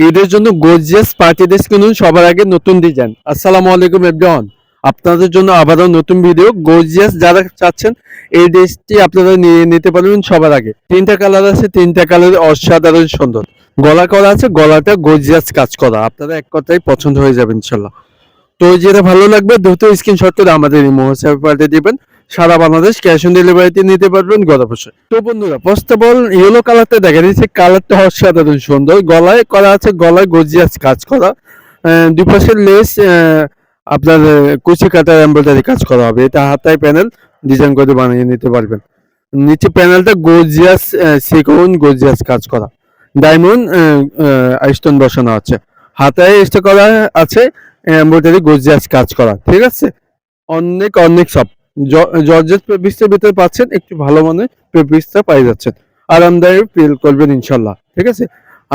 ঈদের জন্য gorgeous party dress কিনুন সবার আগে নতুন ডিজাইন। আসসালামু আলাইকুম এভরিওয়ান, আপনাদের জন্য আবারও নতুন ভিডিও। গর্জিয়াস যারা চাচ্ছেন এই ড্রেসটি আপনারা নিয়ে নিতে পারবেন সবার আগে। তিনটা কালার আছে, তিনটা কালার অসাধারণ সুন্দর। গলা করা আছে, গলাটা গর্জিয়াস কাজ করা, আপনারা এক কথায় পছন্দ হয়ে যাবে ইনশাল্লাহ। তো যেটা ভালো লাগবে দ্রুত স্ক্রিনশট করে আমাদের এই হোয়াটসঅ্যাপে পাঠিয়ে দিবেন। সারা বাংলাদেশ ক্যাশ অন ডেলিভারিতে নিতে পারবেন ঘরে বসে। তো বন্ধুরা, ফার্স্ট অফ অল ইয়েলো কালারটা দেখা দিচ্ছে, কালারটা অসাধারণ সুন্দর। গলায় করা আছে, গলায় গর্জিয়াস কাজ করা, দুই পাশের লেস আপনার কুচি কাটার এমব্রয়ডারি কাজ করা হবে। এটা হাতায় প্যানেল ডিজাইন করে বানিয়ে নিতে পারবেন। নিচে প্যানেলটা গর্জিয়াস সিকোয়েন গর্জিয়াস কাজ করা, ডায়মন্ড স্টোন বসানো আছে, হাতায় এক্সট্রা করা আছে এমব্রয়ডারি গর্জিয়াস কাজ করা। ঠিক আছে, অনেক অনেক সব জর্জেট ফেব্রিক্সের ভিতরে পাচ্ছেন, একটু ভালো মানের ফেব্রিক্সটা পাই যাচ্ছেন, আরামদায়ক ফিল করবেন ইনশাল্লাহ। ঠিক আছে,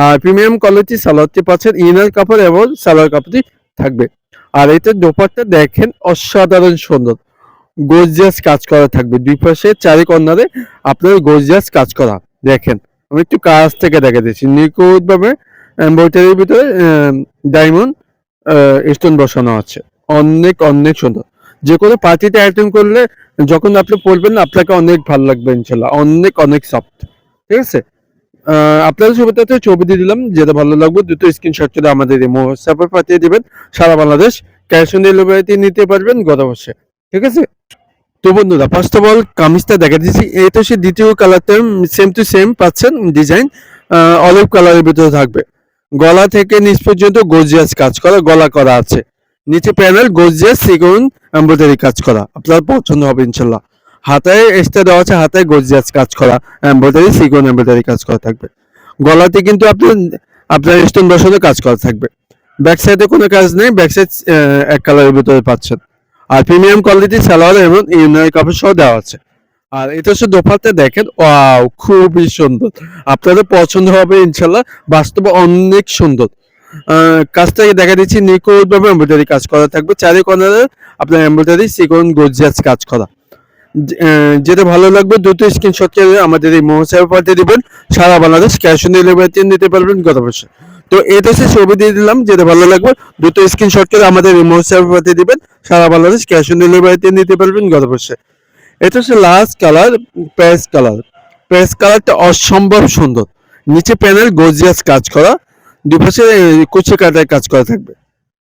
আর প্রিমিয়াম কোয়ালিটি সালোয়ারটি পাচ্ছেন, ইনার কাপড় এবং সালোয়ার কাপড়টি থাকবে। আর এটা দোপাট্টা দেখেন অসাধারণ সুন্দর, গর্জিয়াস কাজ করা থাকবে। দুই পাশে চারি কর্নারে আপনার গর্জিয়াস কাজ করা দেখেন। আমি একটু কাছ থেকে দেখে দিচ্ছি, নিখুঁত ভাবে এমব্রয়ডারির ভিতরে ডায়মন্ড স্টোন বসানো আছে, অনেক অনেক সুন্দর। যে কোনো পার্টিতে অ্যাটেন্ড করলে যখন আপনি পরবেন না, আপনাকে অনেক ভালো লাগবে ইনশাল্লাহ, অনেক অনেক সফট। ঠিক আছে, আপনাদের সুবিধাতে ছবি দিয়ে দিলাম, যেটা ভালো লাগবে দ্রুত স্ক্রিনশট করে আমাদের এই হোয়াটসঅ্যাপে পাঠিয়ে দিবেন। সারা বাংলাদেশ ক্যাশ অন ডেলিভারিতে নিতে পারবেন ঘরে বসে। ঠিক আছে, তো বন্ধুরা ফার্স্ট অফ অল কামিজটা দেখা দিচ্ছি। এটা সে দ্বিতীয় কালারটা সেম টু সেম পাচ্ছেন, ডিজাইন অলিভ কালারের ভিতরে থাকবে। গলা থেকে নিচ পর্যন্ত গর্জিয়াস কাজ করা, গলা করা আছে, নিচে প্যানেল গর্জিয়াস সিকোয়েন এমব্রয়ডারি কাজ করা, আপনার পছন্দ হবে ইনশাল্লাহ। হাতায় এক্সট্রা দেওয়া আছে, হাতায় গর্জিয়াস কাজ করা এমব্রয়ডারি সিকোয়েন এমব্রয়ডারি কাজ করা থাকবে। গলাতে কিন্তু আপনার স্টোন বসানো কাজ করা থাকবে। ব্যাক সাইডে কোনো কাজ নেই, ব্যাক সাইড এক কালারের ভিতরে পাচ্ছেন। আর প্রিমিয়াম কোয়ালিটি সালোয়ার এবং ইনার কাপড় সহ দেওয়া আছে। আর এটা হচ্ছে দোপাট্টা দেখেন, ওয়াও খুবই সুন্দর, আপনাদের পছন্দ হবে ইনশাল্লাহ, বাস্তবে অনেক সুন্দর। কাজটাকে দেখা দিচ্ছি, নিখুঁত ভাবে এমব্রয়ডারি কাজ করা থাকবে, চারি কর্নারে আপনার এমব্রয়ডারি সিকোয়েন্স গর্জিয়াস কাজ করা। যেটা ভালো লাগবে দ্রুত স্ক্রিনশট করে আমাদের এই হোয়াটসঅ্যাপে পাঠিয়ে দিবেন। সারা বাংলাদেশ ক্যাশ অন ডেলিভারিতে নিতে পারবেন ঘরে বসে। তো এটা হচ্ছে ছবি দিয়ে দিলাম, যেটা ভালো লাগবে দ্রুত স্ক্রিনশট করে আমাদের এই হোয়াটসঅ্যাপে পাঠিয়ে দিবেন। সারা বাংলাদেশ ক্যাশ অন ডেলিভারিতে নিতে পারবেন ঘরে বসে। এটা হচ্ছে last colour, paste colour. Paste কালারটা অসম্ভব সুন্দর, নিচে প্যানেল গর্জিয়াস কাজ করা, দুপাশে কুচি কাটায় কাজ করা থাকবে,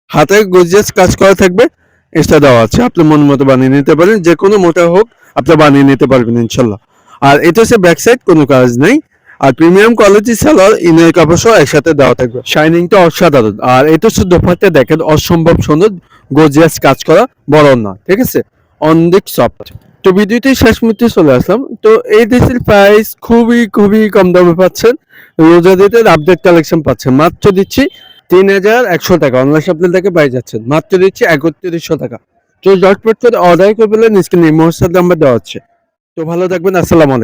হাতে গর্জিয়াস কাজ করা থাকবে, এক্সট্রা দেওয়া আছে, আপনি মন মতো বানিয়ে নিতে পারেন, যে কোনো মোটা হোক আপনি বানিয়ে নিতে পারবেন ইনশাল্লাহ। আর এটা হচ্ছে ব্যাক সাইড, কোনো কাজ নেই। আর প্রিমিয়াম কোয়ালিটি সালোয়ার ইনার কাপড় সহ একসাথে দেওয়া থাকবে, শাইনিংটা অসাধারণ। আর এটা হচ্ছে দোপাট্টা দেখেন, অসম্ভব সুন্দর গর্জিয়াস কাজ করা, বড় না। ঠিক আছে, অনেক সফট। তো ভিডিওটি শেষ মুহূর্তে চলে আসলাম। তো এই ড্রেসের প্রাইস খুবই খুবই কম দামে পাচ্ছেন, রোজাদিতের আপডেট কালেকশন পাচ্ছেন, মাত্র দিচ্ছি 3100 টাকা। অনলাইন শপিং থেকে পাই যাচ্ছেন, মাত্র দিচ্ছি 3100 টাকা। তো ঝটপট করে অর্ডার করে ফেলেন, স্ক্রিনে মোবাইল নাম্বার দেওয়া হচ্ছে। তো ভালো থাকবেন, আসসালামু আলাইকুম।